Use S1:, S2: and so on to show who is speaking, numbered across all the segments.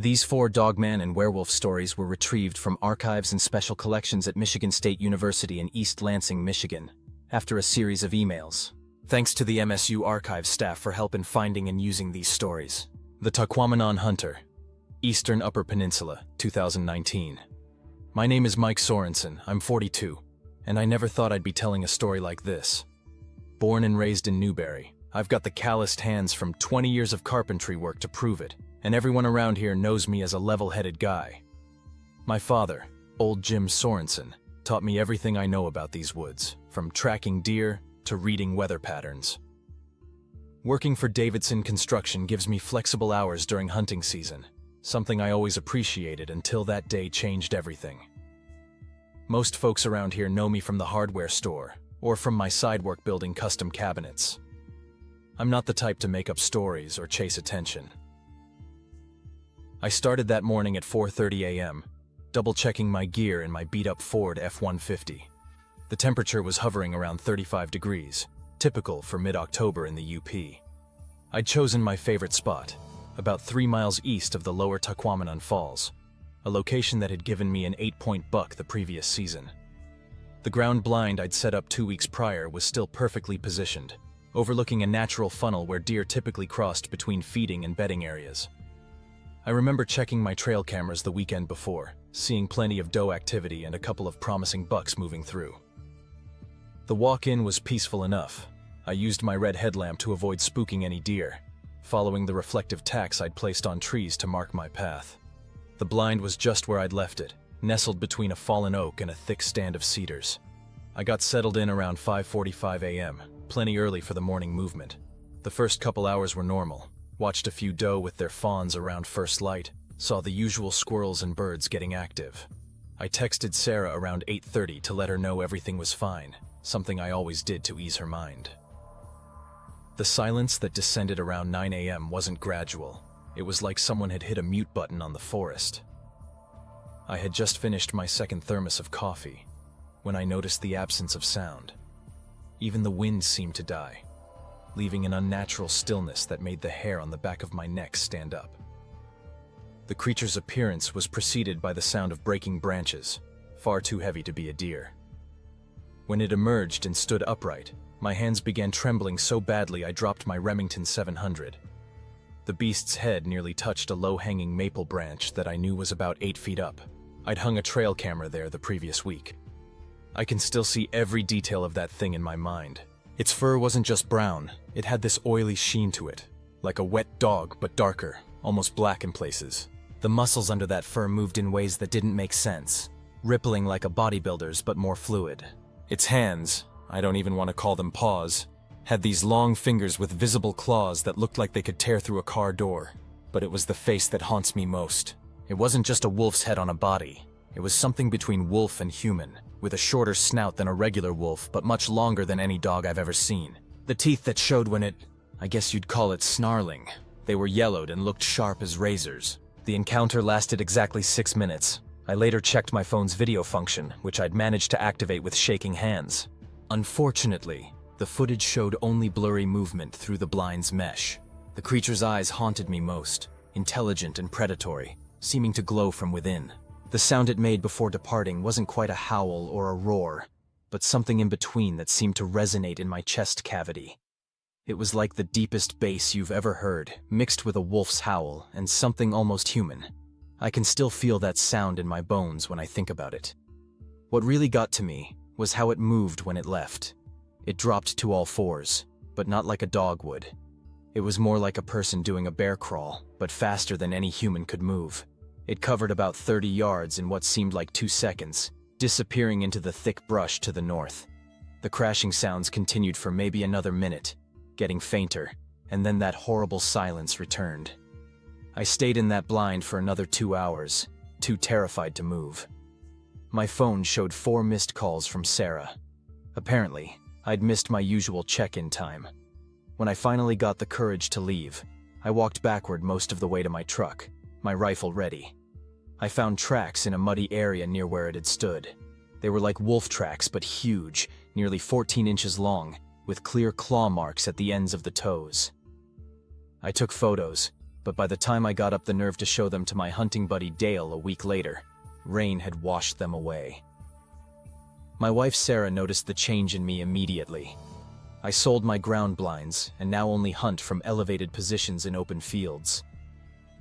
S1: These 4 Dogman and Werewolf stories were retrieved from archives and special collections at Michigan State University in East Lansing, Michigan, after a series of emails. Thanks to the MSU archives staff for help in finding and using these stories. The Tahquamenon Hunter, Eastern Upper Peninsula, 2019. My name is Mike Sorenson, I'm 42, and I never thought I'd be telling a story like this. Born and raised in Newberry, I've got the calloused hands from 20 years of carpentry work to prove it, and everyone around here knows me as a level-headed guy. My father, old Jim Sorenson, taught me everything I know about these woods, from tracking deer to reading weather patterns. Working for Davidson Construction gives me flexible hours during hunting season, something I always appreciated until that day changed everything. Most folks around here know me from the hardware store, or from my side work building custom cabinets. I'm not the type to make up stories or chase attention. I started that morning at 4:30 a.m., double-checking my gear in my beat-up Ford F-150. The temperature was hovering around 35 degrees, typical for mid-October in the UP. I'd chosen my favorite spot, about 3 miles east of the lower Tahquamenon Falls, a location that had given me an 8-point buck the previous season. The ground blind I'd set up 2 weeks prior was still perfectly positioned, overlooking a natural funnel where deer typically crossed between feeding and bedding areas. I remember checking my trail cameras the weekend before, seeing plenty of doe activity and a couple of promising bucks moving through. The walk-in was peaceful enough. I used my red headlamp to avoid spooking any deer, following the reflective tacks I'd placed on trees to mark my path. The blind was just where I'd left it, nestled between a fallen oak and a thick stand of cedars. I got settled in around 5:45 a.m., plenty early for the morning movement. The first couple hours were normal. Watched a few doe with their fawns around first light, saw the usual squirrels and birds getting active. I texted Sarah around 8:30 to let her know everything was fine, something I always did to ease her mind. The silence that descended around 9 a.m. wasn't gradual. It was like someone had hit a mute button on the forest. I had just finished my second thermos of coffee when I noticed the absence of sound. Even the wind seemed to die, leaving an unnatural stillness that made the hair on the back of my neck stand up. The creature's appearance was preceded by the sound of breaking branches, far too heavy to be a deer. When it emerged and stood upright, my hands began trembling so badly I dropped my Remington 700. The beast's head nearly touched a low-hanging maple branch that I knew was about 8 feet up. I'd hung a trail camera there the previous week. I can still see every detail of that thing in my mind. Its fur wasn't just brown, it had this oily sheen to it, like a wet dog but darker, almost black in places. The muscles under that fur moved in ways that didn't make sense, rippling like a bodybuilder's but more fluid. Its hands, I don't even want to call them paws, had these long fingers with visible claws that looked like they could tear through a car door. But it was the face that haunts me most. It wasn't just a wolf's head on a body. It was something between wolf and human, with a shorter snout than a regular wolf, but much longer than any dog I've ever seen. The teeth that showed when I guess you'd call it snarling. They were yellowed and looked sharp as razors. The encounter lasted exactly 6 minutes. I later checked my phone's video function, which I'd managed to activate with shaking hands. Unfortunately, the footage showed only blurry movement through the blind's mesh. The creature's eyes haunted me most, intelligent and predatory, seeming to glow from within. The sound it made before departing wasn't quite a howl or a roar, but something in between that seemed to resonate in my chest cavity. It was like the deepest bass you've ever heard, mixed with a wolf's howl and something almost human. I can still feel that sound in my bones when I think about it. What really got to me was how it moved when it left. It dropped to all fours, but not like a dog would. It was more like a person doing a bear crawl, but faster than any human could move. It covered about 30 yards in what seemed like 2 seconds, disappearing into the thick brush to the north. The crashing sounds continued for maybe another minute, getting fainter, and then that horrible silence returned. I stayed in that blind for another 2 hours, too terrified to move. My phone showed 4 missed calls from Sarah. Apparently, I'd missed my usual check-in time. When I finally got the courage to leave, I walked backward most of the way to my truck, my rifle ready. I found tracks in a muddy area near where it had stood. They were like wolf tracks, but huge, nearly 14 inches long, with clear claw marks at the ends of the toes. I took photos, but by the time I got up the nerve to show them to my hunting buddy Dale a week later, rain had washed them away. My wife Sarah noticed the change in me immediately. I sold my ground blinds and now only hunt from elevated positions in open fields.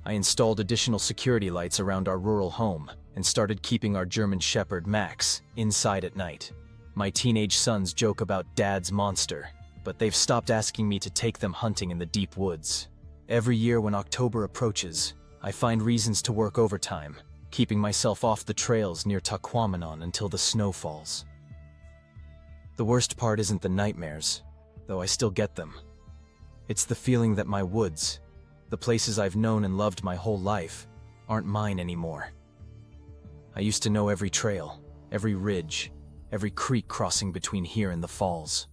S1: I installed additional security lights around our rural home and started keeping our German Shepherd Max inside at night. My teenage sons joke about Dad's monster, but they've stopped asking me to take them hunting in the deep woods. Every year when October approaches, I find reasons to work overtime, keeping myself off the trails near Tahquamenon until the snow falls. The worst part isn't the nightmares, though I still get them. It's the feeling that my woods, the places I've known and loved my whole life, aren't mine anymore. I used to know every trail, every ridge, every creek crossing between here and the falls.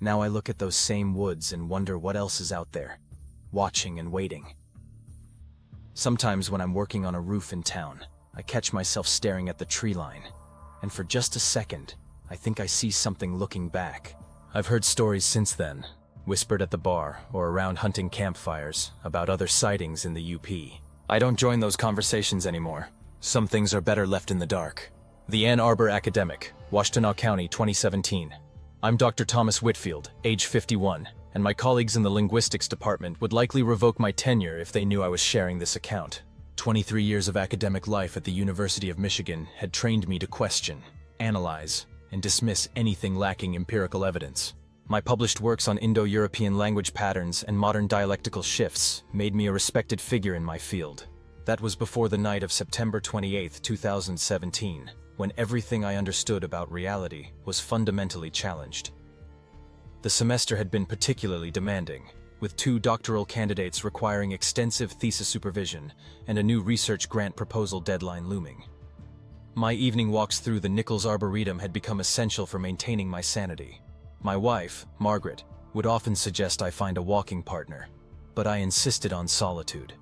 S1: Now I look at those same woods and wonder what else is out there, watching and waiting. Sometimes when I'm working on a roof in town, I catch myself staring at the tree line, and for just a second, I think I see something looking back. I've heard stories since then, whispered at the bar or around hunting campfires, about other sightings in the UP. I don't join those conversations anymore. Some things are better left in the dark. The Ann Arbor Academic, Washtenaw County, 2017. I'm Dr. Thomas Whitfield, age 51, and my colleagues in the linguistics department would likely revoke my tenure if they knew I was sharing this account. 23 years of academic life at the University of Michigan had trained me to question, analyze, and dismiss anything lacking empirical evidence. My published works on Indo-European language patterns and modern dialectical shifts made me a respected figure in my field. That was before the night of September 28, 2017, when everything I understood about reality was fundamentally challenged. The semester had been particularly demanding, with 2 doctoral candidates requiring extensive thesis supervision and a new research grant proposal deadline looming. My evening walks through the Nichols Arboretum had become essential for maintaining my sanity. My wife, Margaret, would often suggest I find a walking partner, but I insisted on solitude.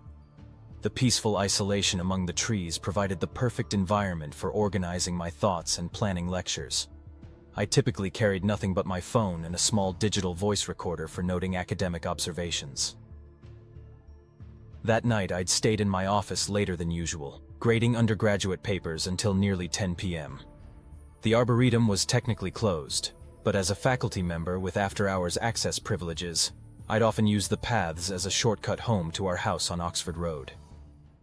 S1: The peaceful isolation among the trees provided the perfect environment for organizing my thoughts and planning lectures. I typically carried nothing but my phone and a small digital voice recorder for noting academic observations. That night I'd stayed in my office later than usual, grading undergraduate papers until nearly 10 p.m. The Arboretum was technically closed, but as a faculty member with after-hours access privileges, I'd often use the paths as a shortcut home to our house on Oxford Road.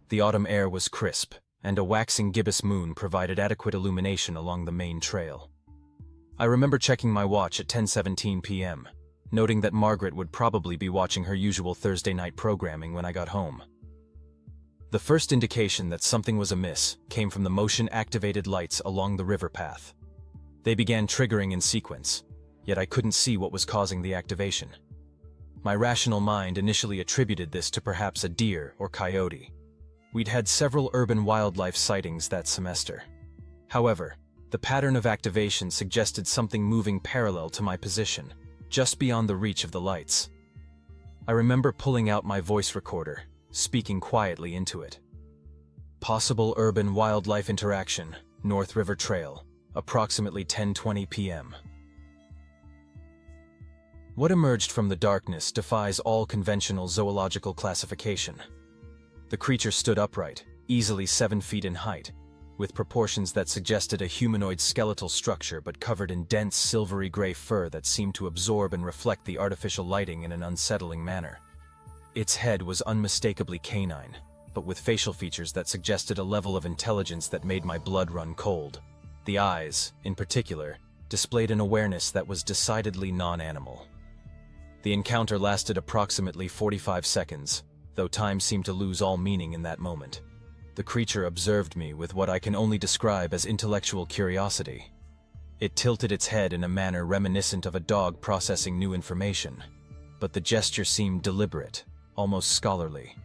S1: The autumn air was crisp, and a waxing gibbous moon provided adequate illumination along the main trail. I remember checking my watch at 10:17 p.m., noting that Margaret would probably be watching her usual Thursday night programming when I got home. The first indication that something was amiss came from the motion-activated lights along the river path. They began triggering in sequence, yet I couldn't see what was causing the activation. My rational mind initially attributed this to perhaps a deer or coyote. We'd had several urban wildlife sightings that semester. However, the pattern of activation suggested something moving parallel to my position, just beyond the reach of the lights. I remember pulling out my voice recorder, speaking quietly into it. Possible urban wildlife interaction, North River Trail, approximately 10:20 p.m. What emerged from the darkness defies all conventional zoological classification. The creature stood upright, easily 7 feet in height, with proportions that suggested a humanoid skeletal structure but covered in dense silvery gray fur that seemed to absorb and reflect the artificial lighting in an unsettling manner. Its head was unmistakably canine, but with facial features that suggested a level of intelligence that made my blood run cold. The eyes, in particular, displayed an awareness that was decidedly non-animal. The encounter lasted approximately 45 seconds, though time seemed to lose all meaning in that moment. The creature observed me with what I can only describe as intellectual curiosity. It tilted its head in a manner reminiscent of a dog processing new information, but the gesture seemed deliberate, almost scholarly.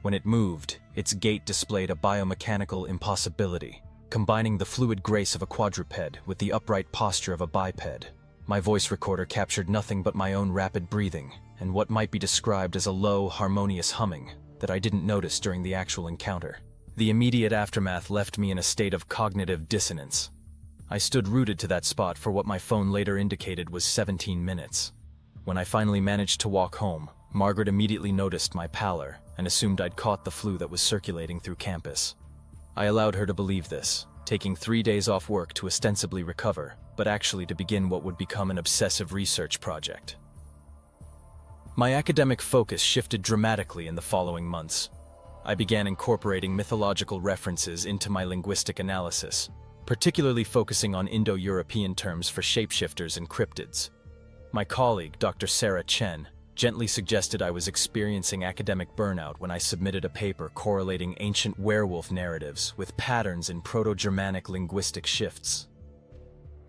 S1: When it moved, its gait displayed a biomechanical impossibility, combining the fluid grace of a quadruped with the upright posture of a biped. My voice recorder captured nothing but my own rapid breathing and what might be described as a low, harmonious humming that I didn't notice during the actual encounter. The immediate aftermath left me in a state of cognitive dissonance. I stood rooted to that spot for what my phone later indicated was 17 minutes. When I finally managed to walk home, Margaret immediately noticed my pallor and assumed I'd caught the flu that was circulating through campus. I allowed her to believe this, taking 3 days off work to ostensibly recover, but actually to begin what would become an obsessive research project. My academic focus shifted dramatically in the following months. I began incorporating mythological references into my linguistic analysis, particularly focusing on Indo-European terms for shapeshifters and cryptids. My colleague, Dr. Sarah Chen, gently suggested I was experiencing academic burnout when I submitted a paper correlating ancient werewolf narratives with patterns in Proto-Germanic linguistic shifts.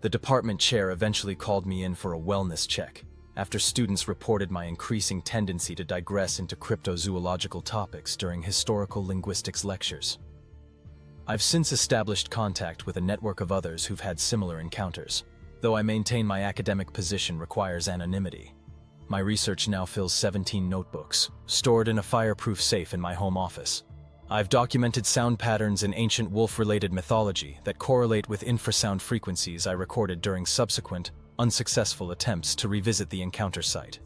S1: The department chair eventually called me in for a wellness check, after students reported my increasing tendency to digress into cryptozoological topics during historical linguistics lectures. I've since established contact with a network of others who've had similar encounters, though I maintain my academic position requires anonymity. My research now fills 17 notebooks, stored in a fireproof safe in my home office. I've documented sound patterns in ancient wolf-related mythology that correlate with infrasound frequencies I recorded during subsequent, unsuccessful attempts to revisit the encounter site.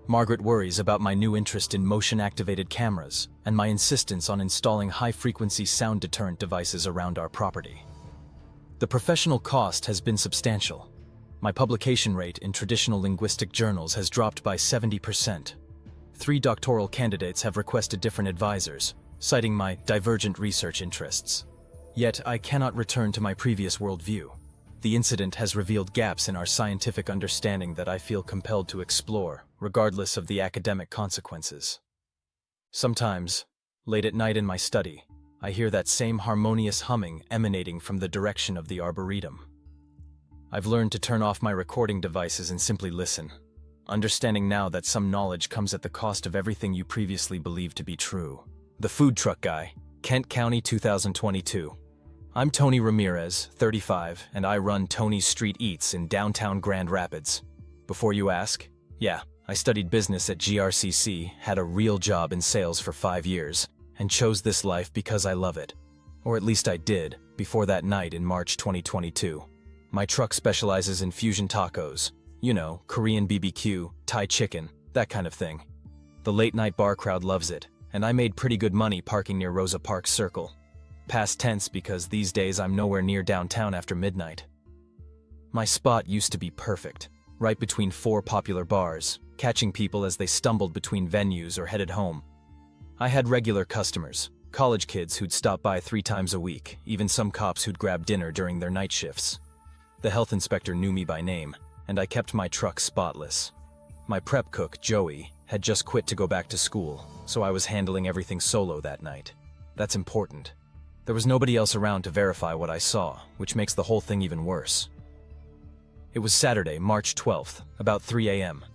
S1: Margaret worries about my new interest in motion-activated cameras and my insistence on installing high-frequency sound deterrent devices around our property. The professional cost has been substantial. My publication rate in traditional linguistic journals has dropped by 70%. 3 doctoral candidates have requested different advisors, citing my divergent research interests. Yet I cannot return to my previous worldview. The incident has revealed gaps in our scientific understanding that I feel compelled to explore, regardless of the academic consequences. Sometimes, late at night in my study, I hear that same harmonious humming emanating from the direction of the Arboretum. I've learned to turn off my recording devices and simply listen, understanding now that some knowledge comes at the cost of everything you previously believed to be true. The Food Truck Guy, Kent County, 2022. I'm Tony Ramirez, 35, and I run Tony's Street Eats in downtown Grand Rapids. Before you ask, yeah, I studied business at GRCC, had a real job in sales for 5 years, and chose this life because I love it. Or at least I did, before that night in March 2022. My truck specializes in fusion tacos. You know, Korean BBQ, Thai chicken, that kind of thing. The late-night bar crowd loves it, and I made pretty good money parking near Rosa Parks Circle. Past tense because these days I'm nowhere near downtown after midnight. My spot used to be perfect, right between 4 popular bars, catching people as they stumbled between venues or headed home. I had regular customers, college kids who'd stop by 3 times a week, even some cops who'd grab dinner during their night shifts. The health inspector knew me by name, and I kept my truck spotless. My prep cook, Joey, had just quit to go back to school, so I was handling everything solo that night. That's important. There was nobody else around to verify what I saw, which makes the whole thing even worse. It was Saturday, March 12th, about 3 a.m.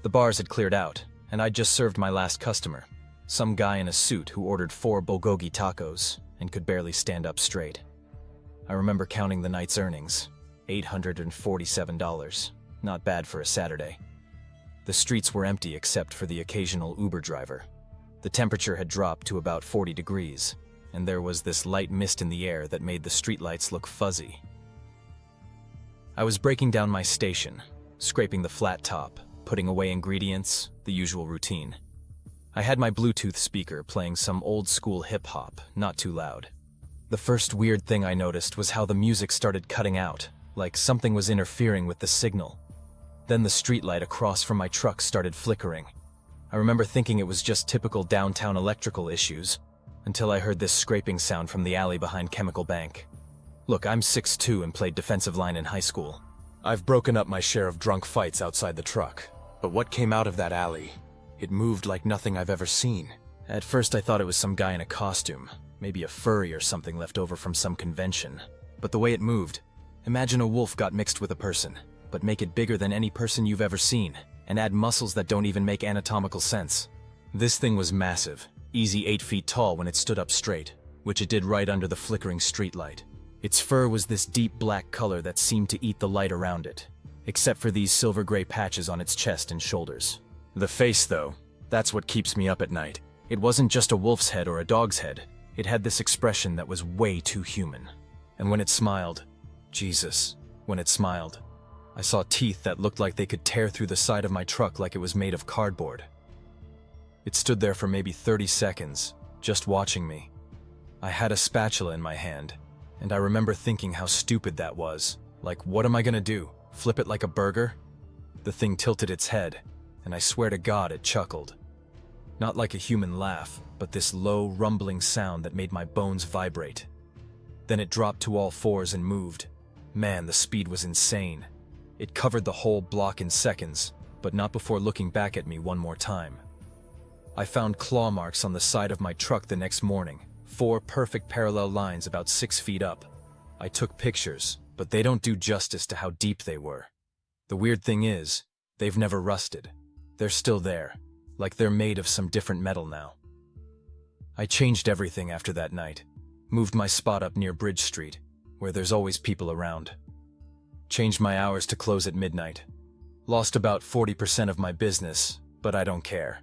S1: The bars had cleared out, and I'd just served my last customer, some guy in a suit who ordered 4 bulgogi tacos and could barely stand up straight. I remember counting the night's earnings, $847. Not bad for a Saturday. The streets were empty except for the occasional Uber driver. The temperature had dropped to about 40 degrees, and there was this light mist in the air that made the streetlights look fuzzy. I was breaking down my station, scraping the flat top, putting away ingredients, the usual routine. I had my Bluetooth speaker playing some old-school hip-hop, not too loud. The first weird thing I noticed was how the music started cutting out, like something was interfering with the signal. Then the streetlight across from my truck started flickering. I remember thinking it was just typical downtown electrical issues, until I heard this scraping sound from the alley behind Chemical Bank. Look, I'm 6'2" and played defensive line in high school. I've broken up my share of drunk fights outside the truck. But what came out of that alley? It moved like nothing I've ever seen. At first I thought it was some guy in a costume, maybe a furry or something left over from some convention. But the way it moved, imagine a wolf got mixed with a person, but make it bigger than any person you've ever seen, and add muscles that don't even make anatomical sense. This thing was massive, easy 8 feet tall when it stood up straight, which it did right under the flickering streetlight. Its fur was this deep black color that seemed to eat the light around it, except for these silver-gray patches on its chest and shoulders. The face, though, that's what keeps me up at night. It wasn't just a wolf's head or a dog's head. It had this expression that was way too human. And when it smiled, Jesus, when it smiled, I saw teeth that looked like they could tear through the side of my truck like it was made of cardboard. It stood there for maybe 30 seconds, just watching me. I had a spatula in my hand, and I remember thinking how stupid that was. Like, what am I gonna do? Flip it like a burger? The thing tilted its head, and I swear to God it chuckled. Not like a human laugh, but this low, rumbling sound that made my bones vibrate. Then it dropped to all fours and moved. Man, the speed was insane. It covered the whole block in seconds, but not before looking back at me one more time. I found claw marks on the side of my truck the next morning, 4 perfect parallel lines about 6 feet up. I took pictures, but they don't do justice to how deep they were. The weird thing is, they've never rusted. They're still there, like they're made of some different metal now. I changed everything after that night. Moved my spot up near Bridge Street, where there's always people around. Changed my hours to close at midnight. Lost about 40% of my business, but I don't care.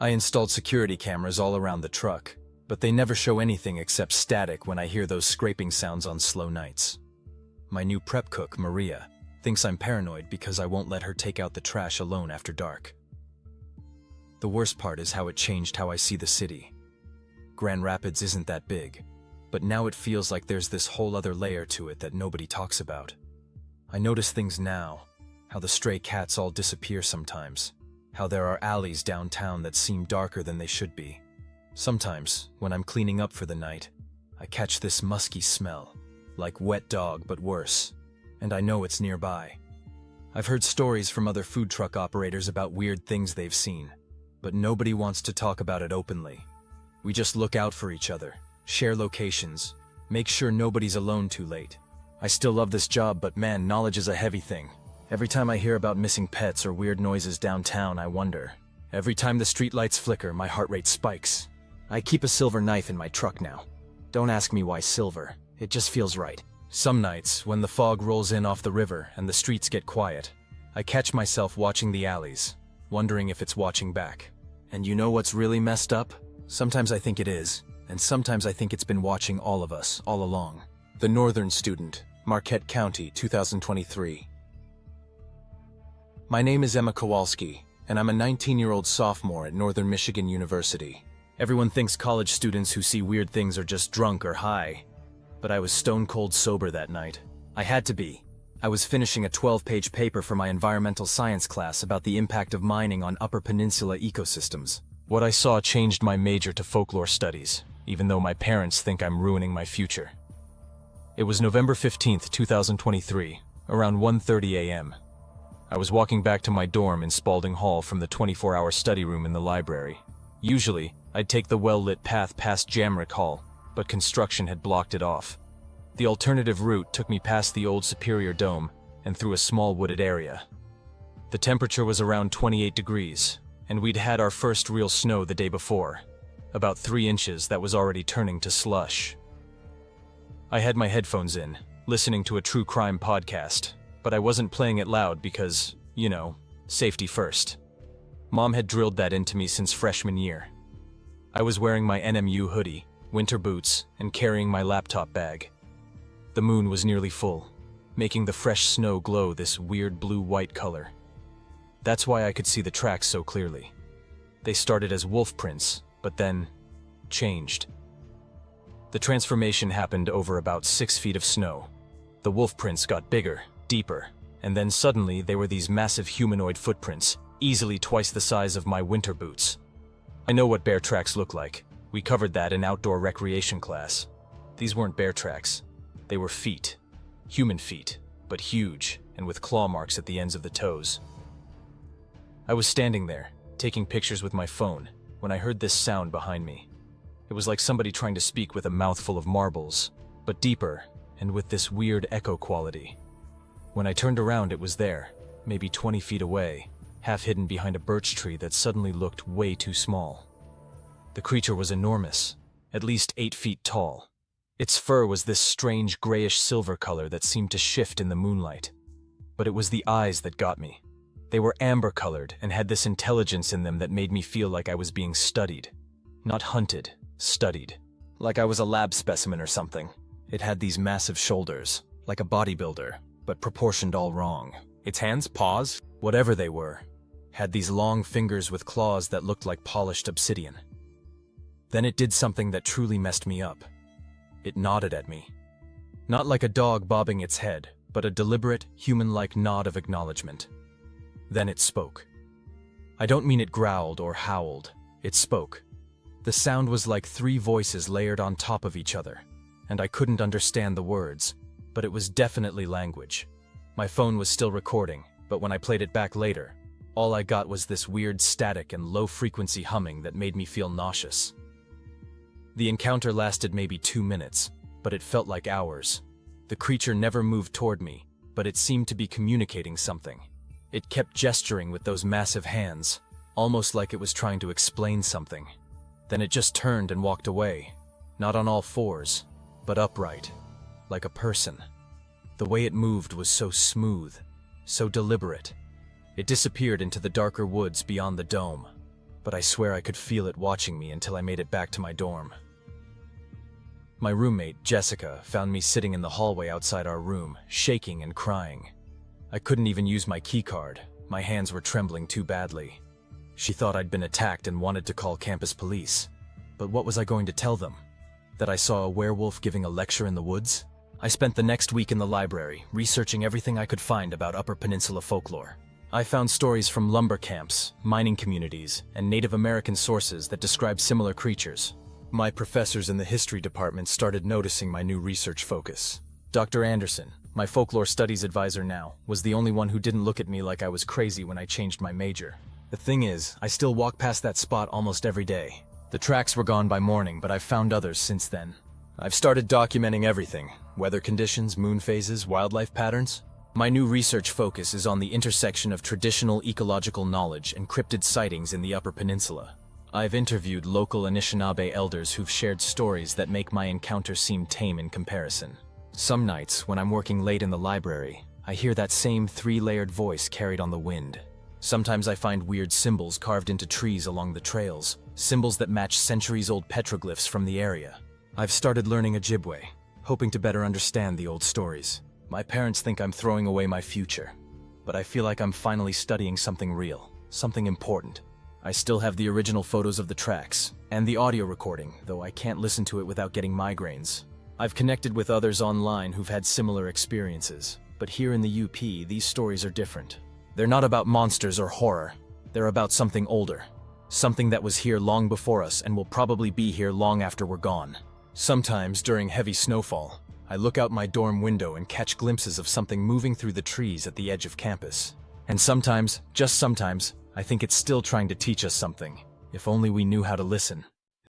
S1: I installed security cameras all around the truck, but they never show anything except static when I hear those scraping sounds on slow nights. My new prep cook, Maria, thinks I'm paranoid because I won't let her take out the trash alone after dark. The worst part is how it changed how I see the city. Grand Rapids isn't that big, but now it feels like there's this whole other layer to it that nobody talks about. I notice things now, how the stray cats all disappear sometimes, how there are alleys downtown that seem darker than they should be. Sometimes, when I'm cleaning up for the night, I catch this musky smell, like wet dog but worse, and I know it's nearby. I've heard stories from other food truck operators about weird things they've seen, but nobody wants to talk about it openly. We just look out for each other, share locations, make sure nobody's alone too late. I still love this job, but man, knowledge is a heavy thing. Every time I hear about missing pets or weird noises downtown, I wonder. Every time the streetlights flicker, my heart rate spikes. I keep a silver knife in my truck now. Don't ask me why silver, it just feels right. Some nights, when the fog rolls in off the river and the streets get quiet, I catch myself watching the alleys, wondering if it's watching back. And you know what's really messed up? Sometimes I think it is, and sometimes I think it's been watching all of us, all along. The Northern Student, Marquette County, 2023. My name is Emma Kowalski, and I'm a 19-year-old sophomore at Northern Michigan University. Everyone thinks college students who see weird things are just drunk or high, but I was stone cold sober that night. I had to be. I was finishing a 12-page paper for my environmental science class about the impact of mining on Upper Peninsula ecosystems. What I saw changed my major to folklore studies, even though my parents think I'm ruining my future. It was November 15th, 2023, around 1:30 a.m. I was walking back to my dorm in Spalding Hall from the 24-hour study room in the library. Usually, I'd take the well-lit path past Jamrick Hall, but construction had blocked it off. The alternative route took me past the old Superior Dome and through a small wooded area. The temperature was around 28 degrees, and we'd had our first real snow the day before, about 3 inches that was already turning to slush. I had my headphones in, listening to a true crime podcast, but I wasn't playing it loud because, you know, safety first. Mom had drilled that into me since freshman year. I was wearing my NMU hoodie, winter boots, and carrying my laptop bag. The moon was nearly full, making the fresh snow glow this weird blue-white color. That's why I could see the tracks so clearly. They started as wolf prints, but then changed. The transformation happened over about 6 feet of snow. The wolf prints got bigger, deeper, and then suddenly they were these massive humanoid footprints, easily twice the size of my winter boots. I know what bear tracks look like. We covered that in outdoor recreation class. These weren't bear tracks. They were feet. Human feet, but huge, and with claw marks at the ends of the toes. I was standing there, taking pictures with my phone, when I heard this sound behind me. It was like somebody trying to speak with a mouthful of marbles, but deeper, and with this weird echo quality. When I turned around, it was there, maybe 20 feet away, half hidden behind a birch tree that suddenly looked way too small. The creature was enormous, at least 8 feet tall. Its fur was this strange grayish-silver color that seemed to shift in the moonlight. But it was the eyes that got me. They were amber-colored and had this intelligence in them that made me feel like I was being studied. Not hunted, studied. Like I was a lab specimen or something. It had these massive shoulders, like a bodybuilder, but proportioned all wrong. Its hands, paws, whatever they were had these long fingers with claws that looked like polished obsidian. Then it did something that truly messed me up. It nodded at me. Not like a dog bobbing its head, but a deliberate, human-like nod of acknowledgement. Then it spoke. I don't mean it growled or howled. It spoke. The sound was like three voices layered on top of each other, and I couldn't understand the words, but it was definitely language. My phone was still recording, but when I played it back later, all I got was this weird static and low-frequency humming that made me feel nauseous. The encounter lasted maybe 2 minutes, but it felt like hours. The creature never moved toward me, but it seemed to be communicating something. It kept gesturing with those massive hands, almost like it was trying to explain something. Then it just turned and walked away, not on all fours, but upright, like a person. The way it moved was so smooth, so deliberate. It disappeared into the darker woods beyond the dome, but I swear I could feel it watching me until I made it back to my dorm. My roommate, Jessica, found me sitting in the hallway outside our room, shaking and crying. I couldn't even use my keycard. My hands were trembling too badly. She thought I'd been attacked and wanted to call campus police. But what was I going to tell them? That I saw a werewolf giving a lecture in the woods? I spent the next week in the library, researching everything I could find about Upper Peninsula folklore. I found stories from lumber camps, mining communities, and Native American sources that describe similar creatures. My professors in the history department started noticing my new research focus. Dr. Anderson, my folklore studies advisor now, was the only one who didn't look at me like I was crazy when I changed my major. The thing is, I still walk past that spot almost every day. The tracks were gone by morning, but I've found others since then. I've started documenting everything: weather conditions, moon phases, wildlife patterns. My new research focus is on the intersection of traditional ecological knowledge and cryptid sightings in the Upper Peninsula. I've interviewed local Anishinaabe elders who've shared stories that make my encounter seem tame in comparison. Some nights, when I'm working late in the library, I hear that same three-layered voice carried on the wind. Sometimes I find weird symbols carved into trees along the trails, symbols that match centuries-old petroglyphs from the area. I've started learning Ojibwe, hoping to better understand the old stories. My parents think I'm throwing away my future, but I feel like I'm finally studying something real, something important. I still have the original photos of the tracks, and the audio recording, though I can't listen to it without getting migraines. I've connected with others online who've had similar experiences, but here in the UP, these stories are different. They're not about monsters or horror. They're about something older. Something that was here long before us and will probably be here long after we're gone. Sometimes, during heavy snowfall, I look out my dorm window and catch glimpses of something moving through the trees at the edge of campus. And sometimes, just sometimes, I think it's still trying to teach us something, if only we knew how to listen.